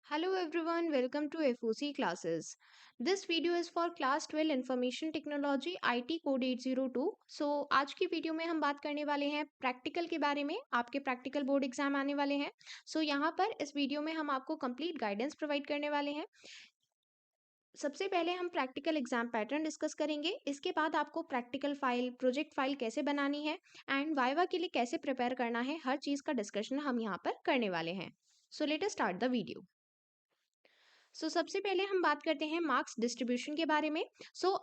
Hello everyone, welcome to FOC classes. This video is for class 12 Information Technology IT Code 802. आज की video में हम बात करने वाले हैं प्रैक्टिकल के बारे में। आपके प्रैक्टिकल बोर्ड एग्जाम आने वाले हैं। यहाँ पर इस वीडियो में हम आपको कंप्लीट गाइडेंस प्रोवाइड करने वाले हैं। सबसे पहले हम प्रैक्टिकल एग्जाम पैटर्न डिस्कस करेंगे। इसके बाद आपको प्रैक्टिकल फाइल, प्रोजेक्ट फाइल कैसे बनानी है एंड वाइवा के लिए कैसे प्रिपेयर करना है, हर चीज़ का डिस्कशन हम यहाँ पर करने वाले हैं। Let us start the video. सबसे पहले हम बात करते हैं मार्क्स डिस्ट्रीब्यूशन के बारे में।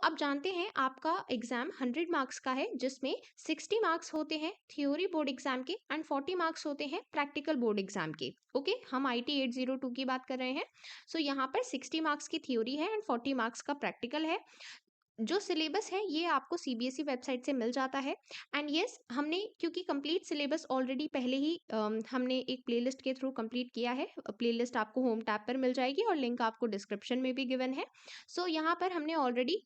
अब जानते हैं आपका एग्जाम 100 मार्क्स का है, जिसमें 60 मार्क्स होते हैं थ्योरी बोर्ड एग्जाम के एंड 40 मार्क्स होते हैं प्रैक्टिकल बोर्ड एग्जाम के। ओके, हम IT 802 की बात कर रहे हैं। यहाँ पर 60 मार्क्स की थ्योरी है एंड 40 मार्क्स का प्रैक्टिकल है। जो सिलेबस है ये आपको CBSE वेबसाइट से मिल जाता है। एंड यस, हमने क्योंकि कंप्लीट सिलेबस ऑलरेडी पहले ही हमने एक प्लेलिस्ट के थ्रू कंप्लीट किया है। प्लेलिस्ट आपको होम टैब पर मिल जाएगी और लिंक आपको डिस्क्रिप्शन में भी गिवन है। यहाँ पर हमने ऑलरेडी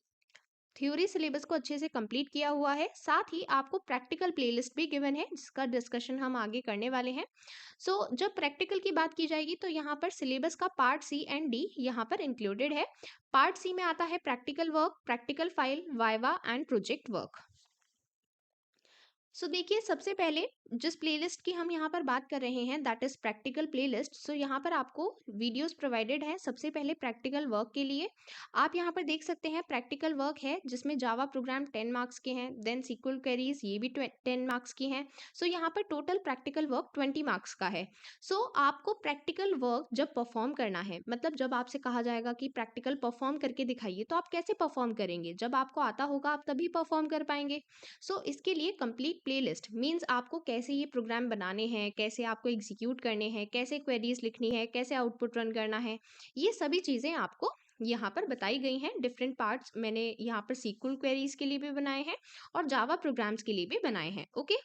थ्योरी सिलेबस को अच्छे से कंप्लीट किया हुआ है। साथ ही आपको प्रैक्टिकल प्लेलिस्ट भी गिवन है, जिसका डिस्कशन हम आगे करने वाले हैं। जब प्रैक्टिकल की बात की जाएगी तो यहाँ पर सिलेबस का पार्ट C एंड D यहाँ पर इंक्लूडेड है। पार्ट C में आता है practical work, practical file, viva and project work. देखिए, सबसे पहले जिस प्लेलिस्ट की हम यहाँ पर बात कर रहे हैं दैट इज प्रैक्टिकल प्लेलिस्ट। यहाँ पर आपको वीडियोस प्रोवाइडेड है। सबसे पहले प्रैक्टिकल वर्क के लिए आप यहाँ पर देख सकते हैं प्रैक्टिकल वर्क है, जिसमें जावा प्रोग्राम 10 मार्क्स के हैं, देन SQL क्वेरीज ये भी 10 मार्क्स की हैं। यहाँ पर टोटल प्रैक्टिकल वर्क 20 मार्क्स का है। आपको प्रैक्टिकल वर्क जब परफॉर्म करना है, मतलब जब आपसे कहा जाएगा कि प्रैक्टिकल परफॉर्म करके दिखाइए, तो आप कैसे परफॉर्म करेंगे? जब आपको आता होगा आप तभी परफॉर्म कर पाएंगे। इसके लिए कंप्लीट प्लेलिस्ट मींस आपको कैसे ये प्रोग्राम बनाने हैं, कैसे आपको एग्जीक्यूट करने हैं, कैसे क्वेरीज लिखनी है, कैसे आउटपुट रन करना है, ये सभी चीज़ें आपको यहाँ पर बताई गई हैं। डिफरेंट पार्ट्स मैंने यहाँ पर SQL क्वेरीज के लिए भी बनाए हैं और जावा प्रोग्राम्स के लिए भी बनाए हैं। ओके,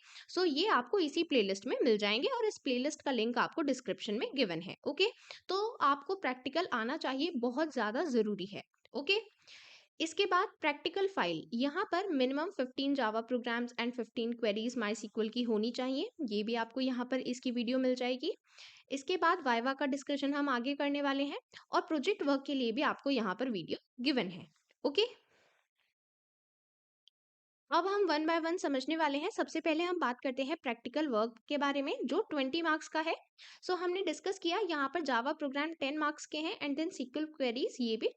ये आपको इसी प्लेलिस्ट में मिल जाएंगे और इस प्लेलिस्ट का लिंक आपको डिस्क्रिप्शन में गिवन है। ओके, तो आपको प्रैक्टिकल आना चाहिए, बहुत ज़्यादा ज़रूरी है। ओके, इसके बाद प्रैक्टिकल फाइल, यहाँ पर minimum 15 Java programmes and 15 queries MySQL की होनी चाहिए। ये भी आपको यहाँ पर इसकी वीडियो मिल जाएगी। इसके बाद वाइवा का डिस्कशन हम आगे करने वाले हैं और प्रोजेक्ट वर्क के लिए भी आपको यहाँ पर वीडियो गिवन है। ओके, अब हम वन बाय वन समझने वाले हैं। सबसे पहले हम बात करते हैं प्रैक्टिकल वर्क के बारे में, जो 20 मार्क्स का है। हमने डिस्कस किया यहाँ पर जावा प्रोग्राम 10 मार्क्स के हैं एंड देन SQL क्वेरीज ये भी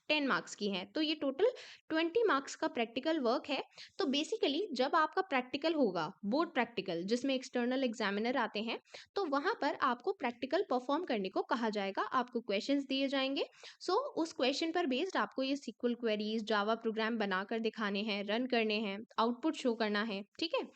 10 मार्क्स की हैं। तो ये टोटल 20 मार्क्स का प्रैक्टिकल वर्क है। तो बेसिकली जब आपका प्रैक्टिकल होगा, बोर्ड प्रैक्टिकल जिसमें एक्सटर्नल एग्जामिनर आते हैं, तो वहां पर आपको प्रैक्टिकल परफॉर्म करने को कहा जाएगा। आपको क्वेश्चंस दिए जाएंगे। उस क्वेश्चन पर बेस्ड आपको ये SQL क्वेरीज, जावा प्रोग्राम बनाकर दिखाने हैं, रन करने हैं, आउटपुट शो करना है। ठीक है,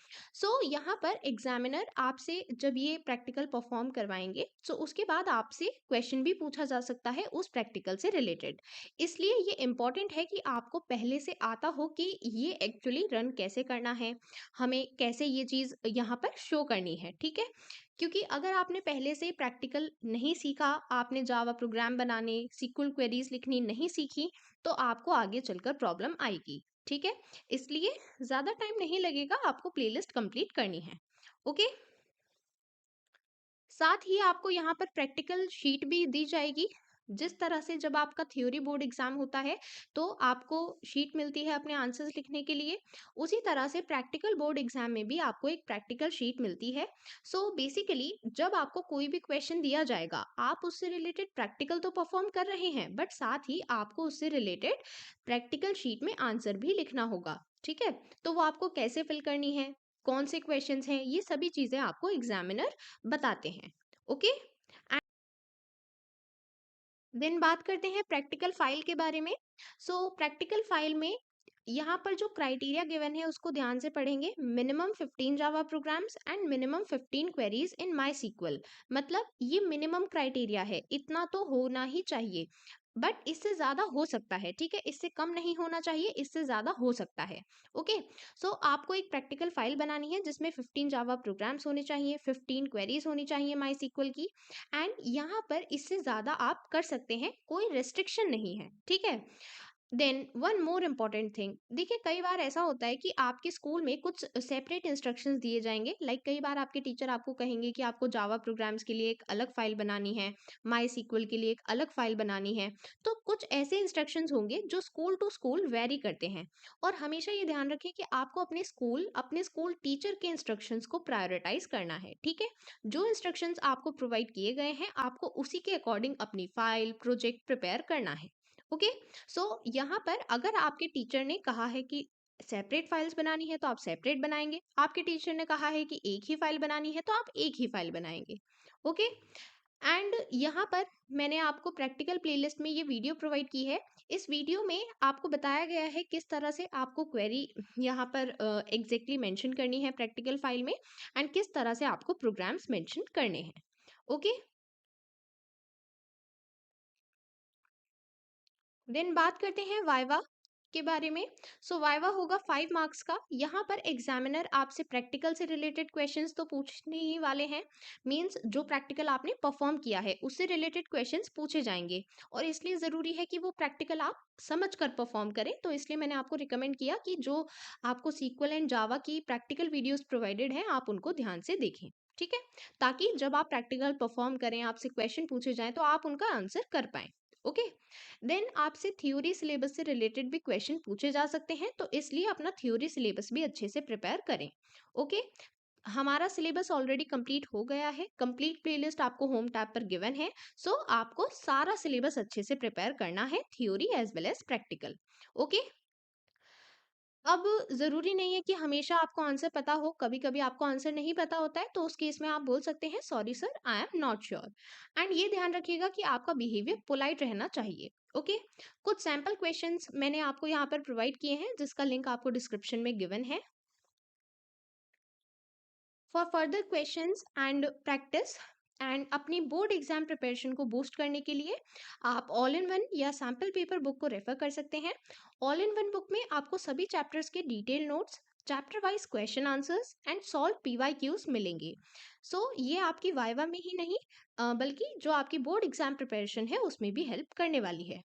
यहाँ पर एग्जामिनर आपसे जब ये प्रैक्टिकल परफॉर्म करवाएंगे, उसके बाद आपसे क्वेश्चन भी पूछा जा सकता है उस प्रैक्टिकल से रिलेटेड। इसलिए ये इम्पॉर्टेंट है कि आपको पहले से आता हो कि ये एक्चुअली रन कैसे करना है, हमें कैसे ये चीज़ यहाँ पर शो करनी है। ठीक है, क्योंकि अगर आपने पहले से प्रैक्टिकल नहीं सीखा, आपने जावा प्रोग्राम बनाने, SQL क्वेरीज लिखनी नहीं सीखी, तो आपको आगे चलकर प्रॉब्लम आएगी। ठीक है, इसलिए ज़्यादा टाइम नहीं लगेगा, आपको प्लेलिस्ट कंप्लीट करनी है। ओके, साथ ही आपको यहाँ पर प्रैक्टिकल शीट भी दी जाएगी। जिस तरह से जब आपका थ्योरी बोर्ड एग्जाम होता है तो आपको शीट मिलती है अपने आंसर्स लिखने के लिए, उसी तरह से प्रैक्टिकल बोर्ड एग्जाम में भी आपको एक प्रैक्टिकल शीट मिलती है। बेसिकली जब आपको कोई भी क्वेश्चन दिया जाएगा, आप उससे रिलेटेड प्रैक्टिकल तो परफॉर्म कर रहे हैं, बट साथ ही आपको उससे रिलेटेड प्रैक्टिकल शीट में आंसर भी लिखना होगा। ठीक है, तो वो आपको कैसे फिल करनी है, कौन से क्वेश्चंस हैं, ये सभी चीजें आपको एग्जामिनर बताते हैं। ओके, देन बात करते हैं प्रैक्टिकल फाइल के बारे में। प्रैक्टिकल फाइल में यहाँ पर जो क्राइटेरिया गिवन है उसको ध्यान से पढ़ेंगे। Minimum 15 Java programmes and minimum 15 queries in MySQL, मतलब ये मिनिमम क्राइटेरिया है, इतना तो होना ही चाहिए। बट इससे ज्यादा हो सकता है। ठीक है, इससे कम नहीं होना चाहिए, इससे ज्यादा हो सकता है। ओके, आपको एक प्रैक्टिकल फाइल बनानी है जिसमें 15 जावा प्रोग्राम्स होने चाहिए, 15 क्वेरीज होनी चाहिए MySQL की, एंड यहाँ पर इससे ज़्यादा आप कर सकते हैं, कोई रेस्ट्रिक्शन नहीं है। ठीक है, then one more important thing, देखिए कई बार ऐसा होता है कि आपके स्कूल में कुछ सेपरेट इंस्ट्रक्शंस दिए जाएंगे, लाइक कई बार आपके टीचर आपको कहेंगे कि आपको जावा प्रोग्राम्स के लिए एक अलग फाइल बनानी है, माई सीक्वल के लिए एक अलग फाइल बनानी है। तो कुछ ऐसे इंस्ट्रक्शंस होंगे जो स्कूल टू स्कूल वेरी करते हैं, और हमेशा ये ध्यान रखें कि आपको अपने स्कूल टीचर के इंस्ट्रक्शंस को प्रायोरिटाइज करना है, ठीक है। जो इंस्ट्रक्शंस आपको प्रोवाइड किए गए हैं, आपको उसी के अकॉर्डिंग अपनी फाइल प्रोजेक्ट प्रिपेयर करना है। ओके, सो यहाँ पर अगर आपके टीचर ने कहा है कि सेपरेट फाइल्स बनानी है तो आप सेपरेट बनाएंगे, आपके टीचर ने कहा है कि एक ही फाइल बनानी है तो आप एक ही फाइल बनाएंगे। ओके, एंड यहाँ पर मैंने आपको प्रैक्टिकल प्लेलिस्ट में ये वीडियो प्रोवाइड की है। इस वीडियो में आपको बताया गया है किस तरह से आपको क्वेरी यहाँ पर एग्जैक्टली मेंशन करनी है प्रैक्टिकल फाइल में, एंड किस तरह से आपको प्रोग्राम्स मेंशन करने हैं। ओके, देन बात करते हैं वाइवा के बारे में। सो वाइवा होगा 5 मार्क्स का। यहाँ पर एग्जामिनर आपसे प्रैक्टिकल से रिलेटेड क्वेश्चंस तो पूछने ही वाले हैं, मींस जो प्रैक्टिकल आपने परफॉर्म किया है उससे रिलेटेड क्वेश्चंस पूछे जाएंगे, और इसलिए ज़रूरी है कि वो प्रैक्टिकल आप समझ कर परफॉर्म करें। तो इसलिए मैंने आपको रिकमेंड किया कि जो आपको सीक्वल एंड जावा की प्रैक्टिकल वीडियोस प्रोवाइडेड हैं आप उनको ध्यान से देखें, ठीक है, ताकि जब आप प्रैक्टिकल परफॉर्म करें, आपसे क्वेश्चन पूछे जाएं तो आप उनका आंसर कर पाएं। ओके, देन आपसे थ्योरी सिलेबस से रिलेटेड भी क्वेश्चन पूछे जा सकते हैं, तो इसलिए अपना थ्योरी सिलेबस भी अच्छे से प्रिपेयर करें। ओके, हमारा सिलेबस ऑलरेडी कंप्लीट हो गया है, कंप्लीट प्लेलिस्ट आपको होम टैब पर गिवन है। सो आपको सारा सिलेबस अच्छे से प्रिपेयर करना है, theory as well as practical. Okay, अब ज़रूरी नहीं है कि हमेशा आपको आंसर पता हो, कभी-कभी आपको आंसर नहीं पता होता है, तो उस केस में आप बोल सकते हैं sorry sir I am not sure. And ये ध्यान रखिएगा कि आपका बिहेवियर पोलाइट रहना चाहिए। ओके, कुछ सैंपल क्वेश्चंस मैंने आपको यहाँ पर प्रोवाइड किए हैं जिसका लिंक आपको डिस्क्रिप्शन में गिवन है। For further questions and practice and अपनी बोर्ड एग्जाम प्रिपरेशन को बूस्ट करने के लिए आप ऑल इन वन या सैम्पल पेपर बुक को रेफर कर सकते हैं। ऑल इन वन बुक में आपको सभी चैप्टर्स के detail notes, chapter wise question answers and solve PYQs मिलेंगे। सो ये आपकी वाइवा में ही नहीं बल्कि जो आपकी बोर्ड एग्जाम प्रिपरेशन है उसमें भी हेल्प करने वाली है।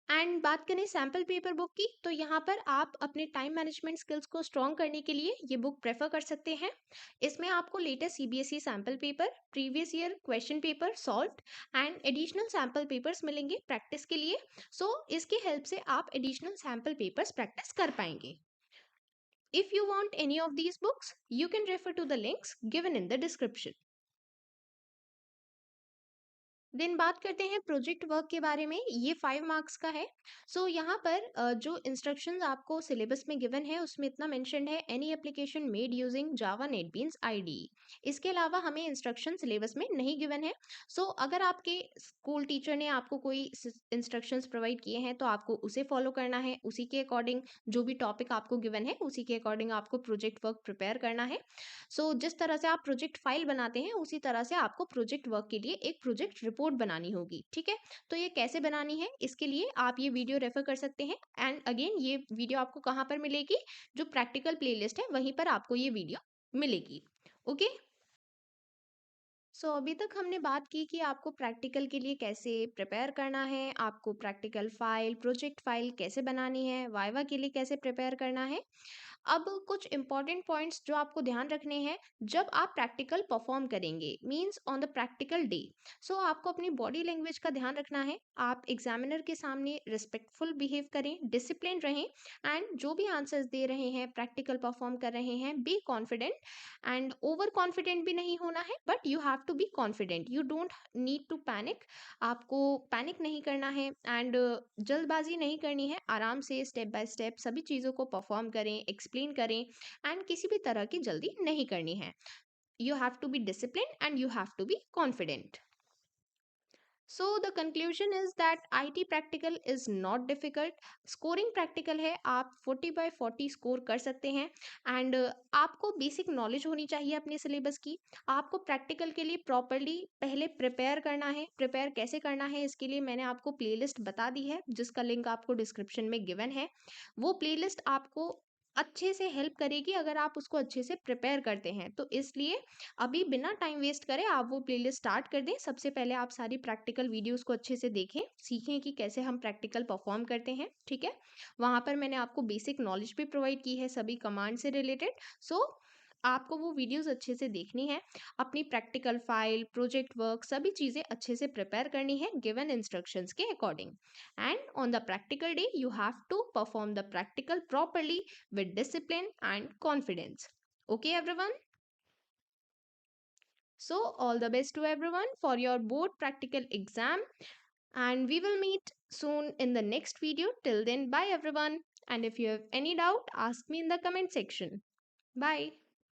एंड बात करें सैम्पल पेपर बुक की, तो यहाँ पर आप अपने टाइम मैनेजमेंट स्किल्स को स्ट्रॉन्ग करने के लिए ये बुक प्रेफर कर सकते हैं। इसमें आपको latest CBSE sample paper, previous year question paper solved and additional sample papers मिलेंगे प्रैक्टिस के लिए। सो इसकी हेल्प से आप एडिशनल सैम्पल पेपर्स प्रैक्टिस कर पाएंगे। If you want any of these books you can refer to the links given in the description. Then बात करते हैं प्रोजेक्ट वर्क के बारे में, ये 5 मार्क्स का है। सो यहाँ पर जो इंस्ट्रक्शंस आपको सिलेबस में गिवन है उसमें इतना मेंशन्ड है, any application made using Java NetBeans IDE. इसके अलावा हमें इंस्ट्रक्शन सिलेबस में नहीं गिवन है। सो अगर आपके स्कूल टीचर ने आपको कोई इंस्ट्रक्शंस प्रोवाइड किए हैं तो आपको उसे फॉलो करना है, उसी के अकॉर्डिंग जो भी टॉपिक आपको गिवन है उसी के अकॉर्डिंग आपको प्रोजेक्ट वर्क प्रिपेयर करना है। सो जिस तरह से आप प्रोजेक्ट फाइल बनाते हैं उसी तरह से आपको प्रोजेक्ट वर्क के लिए एक प्रोजेक्ट रिपोर्ट बनानी होगी, ठीक है। तो ये कैसे बनानी है इसके लिए आप ये वीडियो रेफर कर सकते हैं। एंड अगेन ये वीडियो आपको कहाँ पर मिलेगी, जो प्रैक्टिकल प्लेलिस्ट है वहीं पर आपको ये वीडियो मिलेगी। ओके, सो अभी तक हमने बात की कि आपको प्रैक्टिकल के लिए कैसे प्रिपेयर करना है, आपको प्रैक्टिकल फाइल प्रोजेक्ट फाइल कैसे बनानी है, वाइवा के लिए कैसे प्रिपेयर करना है। अब कुछ इंपॉर्टेंट पॉइंट्स जो आपको ध्यान रखने हैं जब आप प्रैक्टिकल परफॉर्म करेंगे, means on the practical day. So आपको अपनी बॉडी लैंग्वेज का ध्यान रखना है, आप एग्जामिनर के सामने रिस्पेक्टफुल बिहेव करें, डिसिप्लिन रहें, एंड जो भी आंसर्स दे रहे हैं प्रैक्टिकल परफॉर्म कर रहे हैं be confident. And overconfident भी नहीं होना है, but you have to be confident, you don't need to panic. आपको पैनिक नहीं करना है, एंड जल्दबाजी नहीं करनी है, आराम से स्टेप बाय स्टेप सभी चीज़ों को परफॉर्म करें, एक्सप्लेन करें, एंड किसी भी तरह की जल्दी नहीं करनी है। You have to be discipline and you have to be confident. So the conclusion is that IT practical is not difficult. Scoring practical है, आप 40/40 स्कोर कर सकते हैं। एंड आपको बेसिक नॉलेज होनी चाहिए अपने सिलेबस की। आपको प्रैक्टिकल के लिए प्रॉपरली पहले प्रिपेयर करना है, प्रिपेयर कैसे करना है इसके लिए मैंने आपको प्लेलिस्ट बता दी है जिसका लिंक आपको डिस्क्रिप्शन में गिवन है। वो प्लेलिस्ट आपको अच्छे से हेल्प करेगी अगर आप उसको अच्छे से प्रिपेयर करते हैं। तो इसलिए अभी बिना टाइम वेस्ट करे आप वो प्लेलिस्ट स्टार्ट कर दें। सबसे पहले आप सारी प्रैक्टिकल वीडियोस को अच्छे से देखें, सीखें कि कैसे हम प्रैक्टिकल परफॉर्म करते हैं, ठीक है? वहाँ पर मैंने आपको बेसिक नॉलेज भी प्रोवाइड की है सभी कमांड से रिलेटेड। सो आपको वो वीडियोस अच्छे से देखनी है, अपनी प्रैक्टिकल फाइल, प्रोजेक्ट वर्क सभी चीज़ें अच्छे से प्रिपेयर करनी है गिवन इंस्ट्रक्शंस के according. And on the practical day, you have to perform the practical properly with discipline and confidence. Okay, everyone? So, all the best to everyone for your board practical exam. And we will meet soon in the next video. Till then, bye, everyone. And if you have any doubt, ask me in the comment section. Bye.